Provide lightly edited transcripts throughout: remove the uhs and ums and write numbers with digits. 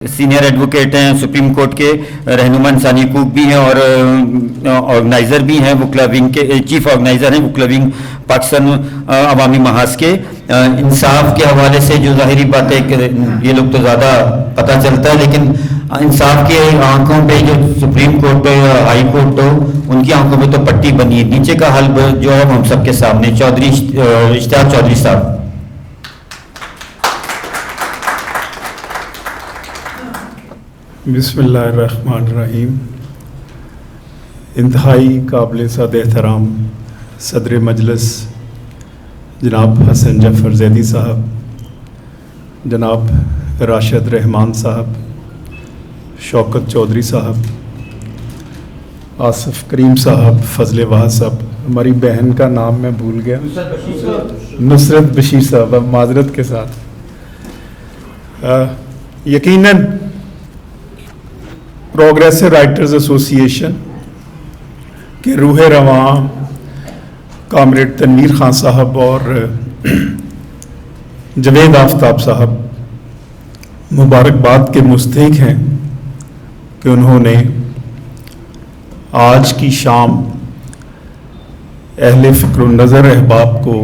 Senior advocate ہیں, supreme court کے رہنما انسانی حقوق بھی ہیں اور آرگنائزر بھی ہیں, وکلا ونگ کے چیف آرگنائزر ہیں وکلا ونگ پاکستان عوامی محاذ کے. انصاف کے حوالے سے جو ظاہری بات ہے کہ یہ لوگ تو زیادہ پتہ چلتا ہے, لیکن انصاف کے آنکھوں پہ جو سپریم کورٹ ہو یا ہائی کورٹ ہو ان کی آنکھوں پہ تو پٹی بنی ہے. نیچے کا حل جو ہے ہم سب کے سامنے. چودھری اشتیاق چودھری صاحب. بسم اللہ الرحمن الرحیم. انتہائی قابل صد احترام صدر مجلس جناب حسن جعفر زیدی صاحب, جناب راشد رحمان صاحب, شوکت چودھری صاحب, آصف کریم صاحب, فضل واحد صاحب, ہماری بہن کا نام میں بھول گیا, نصرت بشیر صاحب, اب معذرت کے ساتھ. یقیناً پروگریسو رائٹرز ایسوسی ایشن کے روح رواں کامریڈ تنویر خان صاحب اور جوید آفتاب صاحب مبارکباد کے مستحق ہیں کہ انہوں نے آج کی شام اہل فکر النظر احباب کو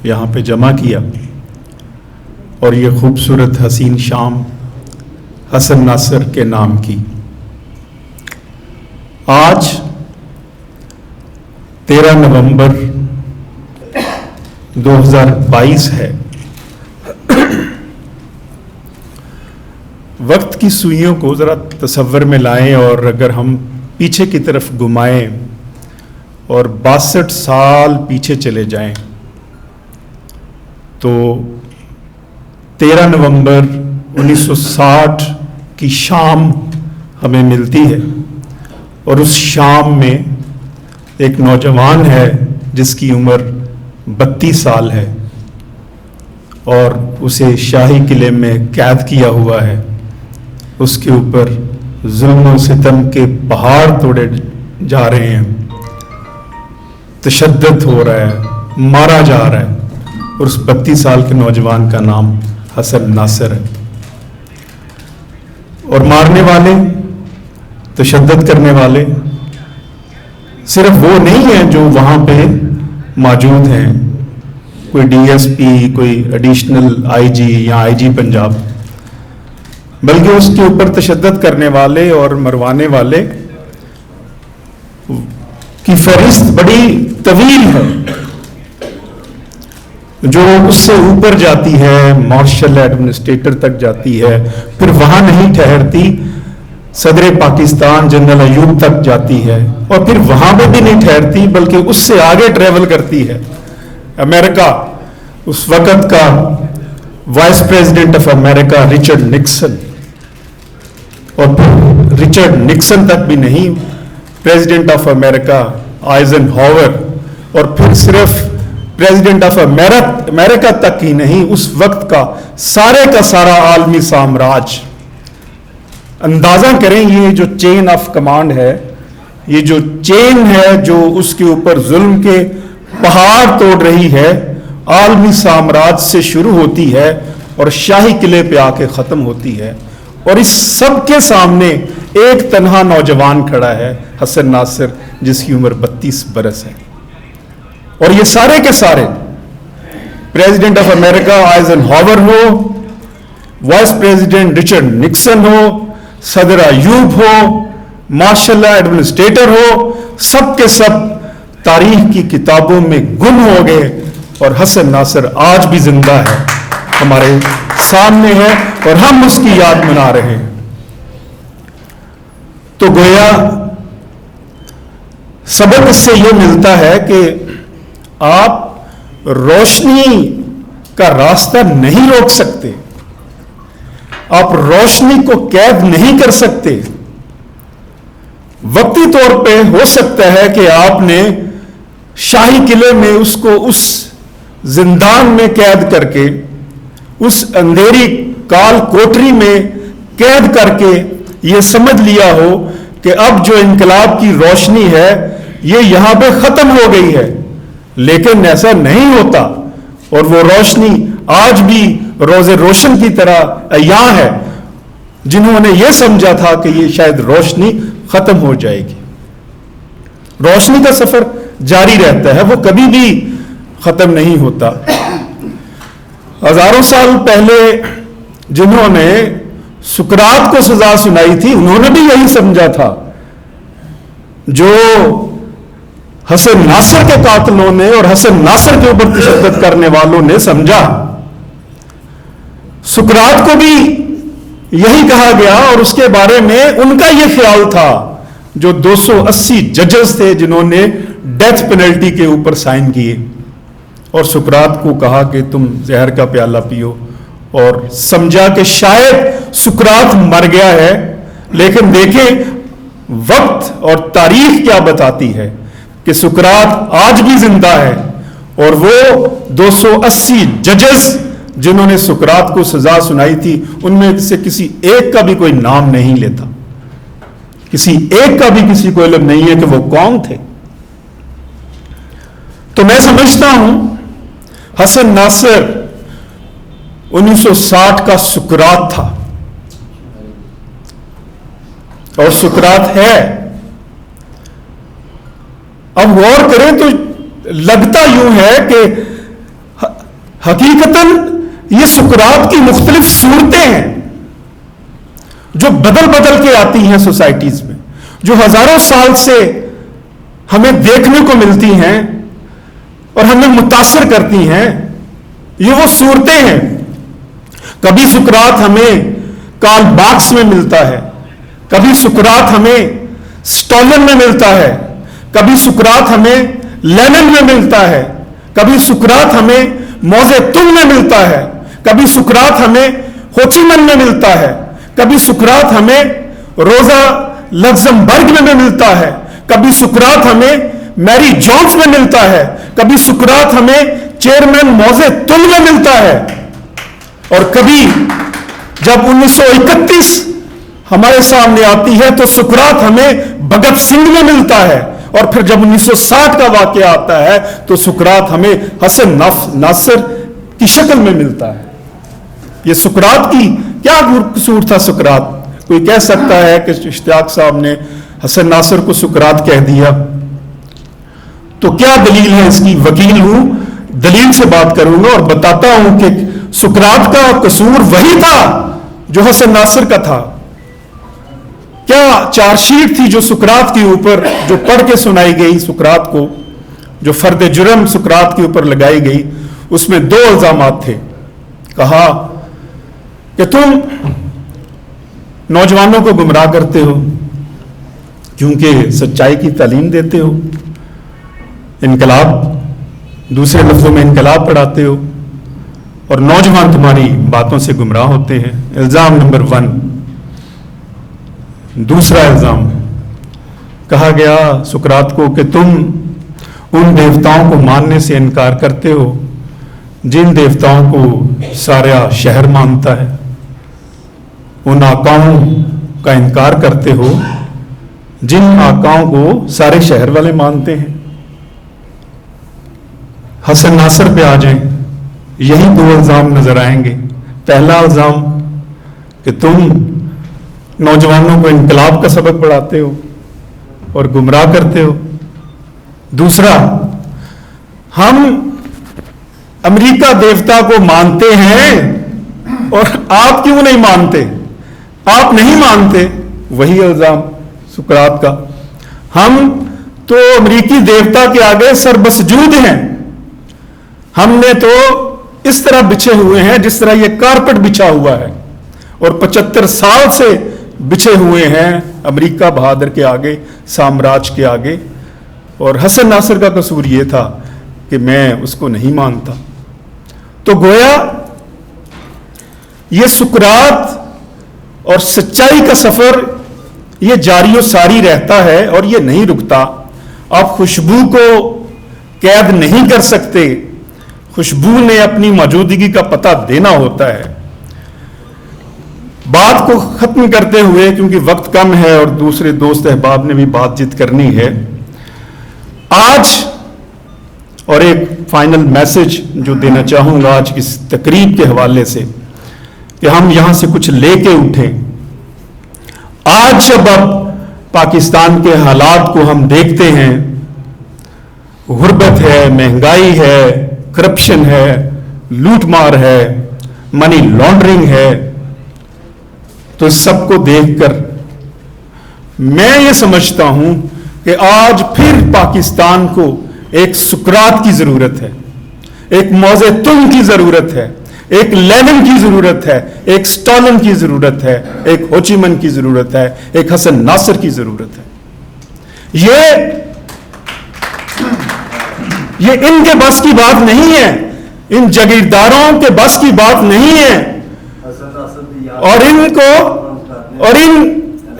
یہاں پہ جمع کیا اور یہ خوبصورت حسین شام حسن ناصر کے نام کی. آج 13 نومبر 2022 ہے. وقت کی سوئیوں کو ذرا تصور میں لائیں اور اگر ہم پیچھے کی طرف گھمائیں اور 62 سال پیچھے چلے جائیں تو 13 نومبر 1960 کی شام ہمیں ملتی ہے اور اس شام میں ایک نوجوان ہے جس کی عمر 32 سال ہے اور اسے شاہی قلعے میں قید کیا ہوا ہے. اس کے اوپر ظلم و ستم کے پہاڑ توڑے جا رہے ہیں, تشدد ہو رہا ہے, مارا جا رہا ہے, اور اس 32 سال کے نوجوان کا نام حسن ناصر ہے. اور مارنے والے, تشدد کرنے والے صرف وہ نہیں ہیں جو وہاں پہ موجود ہیں, کوئی ڈی ایس پی, کوئی ایڈیشنل آئی جی یا آئی جی پنجاب, بلکہ اس کے اوپر تشدد کرنے والے اور مروانے والے کی فہرست بڑی طویل ہے جو اس سے اوپر جاتی ہے, مارشل ایڈمنسٹریٹر تک جاتی ہے, پھر وہاں نہیں ٹھہرتی, صدر پاکستان جنرل ایوب تک جاتی ہے, اور پھر وہاں پہ بھی نہیں ٹھہرتی بلکہ اس سے آگے ٹریول کرتی ہے. امریکہ, اس وقت کا vice president of America Richard Nixon, اور پھر رچرڈ نکسن تک بھی نہیں, پریزیڈنٹ آف امریکہ آئزن ہاور, اور پھر صرف پریزیڈنٹ آف امریکہ تک ہی نہیں, اس وقت کا سارا عالمی سامراج. اندازہ کریں یہ جو چین آف کمانڈ ہے, یہ جو چین ہے جو اس کے اوپر ظلم کے پہاڑ توڑ رہی ہے, عالمی سامراج سے شروع ہوتی ہے اور شاہی قلعے پہ آ کے ختم ہوتی ہے, اور اس سب کے سامنے ایک تنہا نوجوان کھڑا ہے, حسن ناصر, جس کی عمر 32 برس ہے. اور یہ سارے کے سارے president of America Eisenhower ہو, وائس پریزیڈنٹ رچرڈ نکسن ہو, صدر ایوب ہو, مارشل ایڈمنسٹریٹر ہو, سب کے سب تاریخ کی کتابوں میں گم ہو گئے, اور حسن ناصر آج بھی زندہ ہے, ہمارے سامنے ہے, اور ہم اس کی یاد منا رہے ہیں. تو گویا سبق اس سے یہ ملتا ہے کہ آپ روشنی کا راستہ نہیں روک سکتے, آپ روشنی کو قید نہیں کر سکتے. وقتی طور پہ ہو سکتا ہے کہ آپ نے شاہی قلعے میں اس کو اس زندان میں قید کر کے, اس اندھیری کال کوٹری میں قید کر کے یہ سمجھ لیا ہو کہ اب جو انقلاب کی روشنی ہے یہ یہاں پہ ختم ہو گئی ہے, لیکن ایسا نہیں ہوتا, اور وہ روشنی آج بھی روز روشن کی طرح عیاں ہے. जिन्होंने ये समझा था कि ये शायद रोशनी खत्म हो जाएगी। रोशनी का सफर जारी रहता है, वो कभी भी खत्म नहीं होता। हजारों साल पहले जिन्होंने सुकरात को सजा सुनाई थी, उन्होंने भी यही समझा था जो हसन नासर के कातिलों ने और हसन नासर के ऊपर तशद्दुद करने वालों ने समझा। सुकरात को भी यही कहा गया और उसके बारे में उनका यह ख्याल था, जो 280 जजेस थे जिन्होंने डेथ पेनल्टी के ऊपर साइन किए, और सुकरात को कहा कि तुम जहर का प्याला पियो, और समझा कि शायद सुकरात मर गया है। लेकिन देखें वक्त और तारीख क्या बताती है कि सुकरात आज भी जिंदा है, और वो 280 जजेस जिन्होंने सुकरात को सजा सुनाई थी, उनमें से किसी एक का भी कोई नाम नहीं लेता, किसी एक का भी किसी को इल्म नहीं है कि वो कौन थे। तो मैं समझता हूं हसन नासर 1960 का सुकरात था, और सुकरात है। अब गौर करें तो लगता यूं है कि हकीकतन ये सुकरात की मुख्तलिफ सूरतें हैं जो बदल बदल के आती हैं सोसाइटीज में, जो हजारों साल से हमें देखने को मिलती हैं और हमें मुतासर करती हैं। ये वो सूरतें हैं। कभी सुकरात हमें कार्ल मार्क्स में मिलता है, कभी सुकरात हमें स्टॉलिन में मिलता है, कभी सुकरात हमें लेनिन में मिलता है, कभी सुकरात हमें मौजे तुंग में मिलता है, कभी सुकरात हमें होचिमन में मिलता है, कभी सुकरात हमें रोजा लग्जमबर्ग में मिलता है, कभी सुकरात हमें मैरी जॉन्स में मिलता है, कभी सुकरात हमें चेयरमैन मौजे तुंग में मिलता है, और कभी जब 1931 हमारे सामने आती है तो सुकरात हमें भगत सिंह में मिलता है, और फिर जब 1960 का वाकया आता है तो सुकरात हमें हसन नासर की शक्ल में मिलता है। ये सुकरात की क्या कसूर था? सुकरात, कोई कह सकता है कि इश्तियाक साहब ने हसन नासर को सुकरात कह दिया, तो क्या दलील है इसकी? वकील हूं, दलील से बात करूंगा और बताता हूं कि सुकरात का कसूर वही था जो हसन नासर का था। क्या चार्जशीट थी जो सुकरात के ऊपर जो पढ़ के सुनाई गई, सुकरात को जो फर्द जुर्म सुकरात के ऊपर लगाई गई, उसमें 2 इल्जामात थे। कहा कि तुम नौजवानों को गुमराह करते हो क्योंकि सच्चाई की तालीम देते हो, इनकलाब, दूसरे लफ्जों में इनकलाब पढ़ाते हो, और नौजवान तुम्हारी बातों से गुमराह होते हैं। इल्जाम नंबर 1। दूसरा इल्जाम कहा गया सुकरात को कि तुम उन देवताओं को मानने से इनकार करते हो जिन देवताओं को सारा शहर मानता है, उन आकाओं का इनकार करते हो जिन आकाओं को सारे शहर वाले मानते हैं। हसन नासर पे आ जाएं, यही 2 इल्जाम नजर आएंगे। पहला इल्जाम कि तुम नौजवानों को इनकलाब का सबक पढ़ाते हो और गुमराह करते हो। दूसरा, हम अमेरिका देवता को मानते हैं और आप क्यों नहीं मानते? आप नहीं मानते, वही इल्जाम सुकरात का। हम तो अमेरिकी देवता के आगे सरबसजूद हैं, हमने तो इस तरह बिछे हुए हैं जिस तरह ये कारपेट बिछा हुआ है, और 75 साल से बिछे हुए हैं अमेरिका बहादुर के आगे, साम्राज्य के आगे। और हसन नासर का कसूर यह था कि मैं उसको नहीं मानता। तो गोया ये सुकरात और सच्चाई का सफर ये जारी और सारी रहता है और ये नहीं रुकता। आप खुशबू को कैद नहीं कर सकते, खुशबू ने अपनी मौजूदगी का पता देना होता है। बात को खत्म करते हुए, क्योंकि वक्त कम है और दूसरे दोस्त अहबाब ने भी बातचीत करनी है, आज और एक फाइनल मैसेज जो देना चाहूंगा आज की इस तकरीब के हवाले से, कि हम यहां से कुछ लेके उठें आज जब अब पाकिस्तान के हालात को हम देखते हैं, गुर्बत है, महंगाई है, करप्शन है, लूटमार है, मनी लॉन्ड्रिंग है, तो सबको देखकर मैं ये समझता हूं कि आज फिर पाकिस्तान को एक सुकरात की जरूरत है, एक मौजे तुंग की जरूरत है, एक लेनिन की जरूरत है, एक स्टालिन की जरूरत है, एक होचिमन की जरूरत है, एक हसन नासर की जरूरत है। ये इनके बस की बात नहीं है, इन जागीरदारों के बस की बात नहीं है, और इन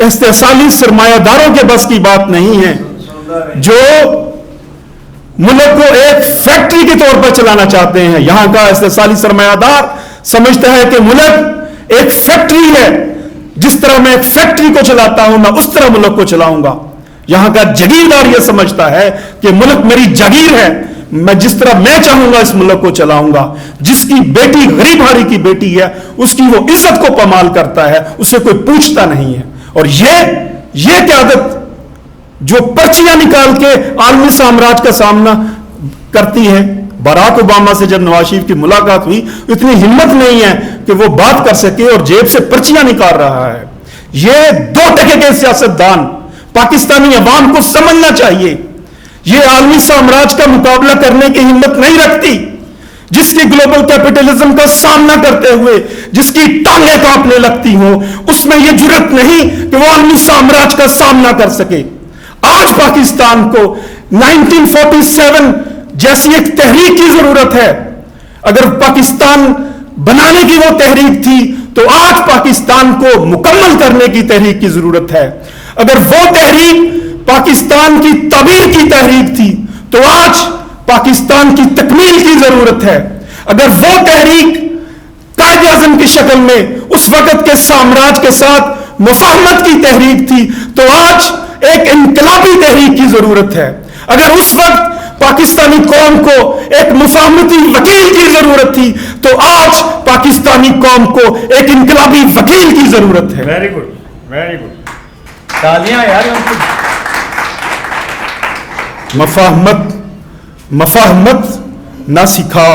इस्तेसाली सरमायादारों के बस की बात नहीं है, जो मुल्क को एक फैक्ट्री के तौर पर चलाना चाहते हैं। यहां का इस्तेसाली सरमायादार समझता है कि मुल्क एक फैक्ट्री है, जिस तरह मैं एक फैक्ट्री को चलाता हूं मैं उस तरह मुल्क को चलाऊंगा। यहां का जागीरदार यह समझता है कि मुल्क मेरी जागीर है, मैं जिस तरह मैं चाहूंगा इस मुल्क को चलाऊंगा। जिसकी बेटी गरीब हारी की बेटी है उसकी वो इज्जत को पमाल करता है, उससे कोई पूछता नहीं है। और ये क्यादत जो पर्चियां निकाल के आलमी साम्राज्य का सामना करती है, बराक ओबामा से जब नवाज शरीफ की मुलाकात हुई इतनी हिम्मत नहीं है कि वो बात कर सके और जेब से पर्चियां निकाल रहा है। ये 2 टके के सियासतदान पाकिस्तानी अवाम को समझना चाहिए, ये आलमी साम्राज्य का मुकाबला करने की हिम्मत नहीं रखती। जिसकी ग्लोबल कैपिटलिज्म का सामना करते हुए जिसकी टांगें कांपने लगती हो, उसमें यह जुर्रत नहीं कि वो आलमी साम्राज्य का सामना कर सके। आज पाकिस्तान को 1947 जैसी एक तहरीक की जरूरत है। अगर पाकिस्तान बनाने की वो तहरीक थी तो आज पाकिस्तान को मुकम्मल करने की तहरीक की जरूरत है। अगर वो तहरीक पाकिस्तान की तबीर की तहरीक थी तो आज पाकिस्तान की तकमील की जरूरत है। अगर वो तहरीक कायद आज़म की शक्ल में उस वक्त के साम्राज्य के साथ मुफाहमत की तहरीक थी तो आज एक इनकलाबी तहरीक की जरूरत है। अगर उस वक्त पाकिस्तानी कौम को एक मुफाहमती वकील की जरूरत थी तो आज पाकिस्तानी कौम को एक इनकलाबी वकील की जरूरत है। वेरी गुड, वेरी गुड, तालियां यार। मफाहमत ना सिखा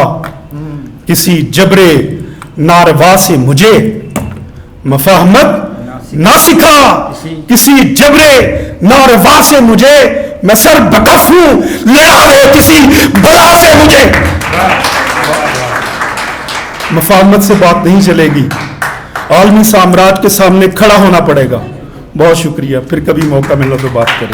किसी जबरे नारवा से मुझे, मफाहमत ना सिखा किसी जबरे नारवा से मुझे, मैं सर बकफ हूं लड़ा दो किसी बला से मुझे। मफाहमत से बात नहीं चलेगी, आलमी साम्राज्य के सामने खड़ा होना पड़ेगा। बहुत शुक्रिया, फिर कभी मौका मिला तो बात करें।